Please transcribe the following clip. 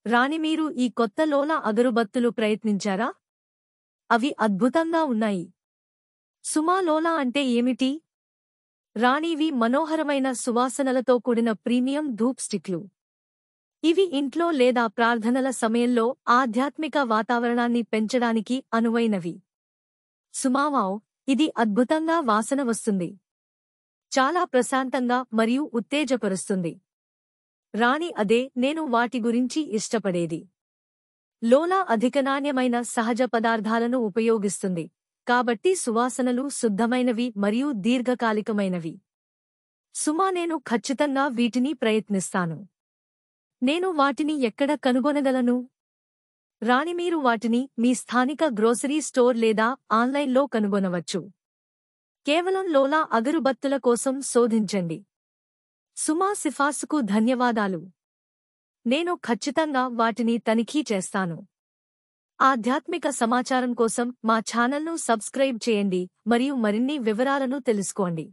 రాణి, మీరు ఈ కొత్త లోలా అగరుబత్తులు ప్రయత్నించారా? అవి అద్భుతంగా ఉన్నాయి. సుమా, లోలా అంటే ఏమిటి? రాణివి మనోహరమైన సువాసనలతో కూడిన ప్రీమియం ధూప్ స్టిక్లు. ఇవి ఇంట్లో లేదా ప్రార్థనల సమయంలో ఆధ్యాత్మిక వాతావరణాన్ని పెంచడానికి అనువైనవి. సుమావావ్, ఇది అద్భుతంగా వాసన వస్తుంది. చాలా ప్రశాంతంగా మరియు ఉత్తేజపరుస్తుంది. రాణి, అదే నేను వాటి గురించి ఇష్టపడేది. లోలా అధిక నాణ్యమైన సహజ పదార్థాలను ఉపయోగిస్తుంది, కాబట్టి సువాసనలు శుద్ధమైనవి మరియు దీర్ఘకాలికమైనవి. సుమా, నేను ఖచ్చితంగా వీటిని ప్రయత్నిస్తాను. నేను వాటిని ఎక్కడ కనుగొనగలను? రాణి, మీరు వాటిని మీ స్థానిక గ్రోసరీ స్టోర్ లేదా ఆన్లైన్లో కనుగొనవచ్చు. కేవలం లోలా అగరుబత్తుల కోసం శోధించండి. సుమా, సిఫార్సుకు ధన్యవాదాలు. నేను ఖచ్చితంగా వాటిని తనిఖీ చేస్తాను. ఆధ్యాత్మిక సమాచారం కోసం మా ఛానల్ను సబ్స్క్రైబ్ చేయండి మరియు మరిన్ని వివరాలను తెలుసుకోండి.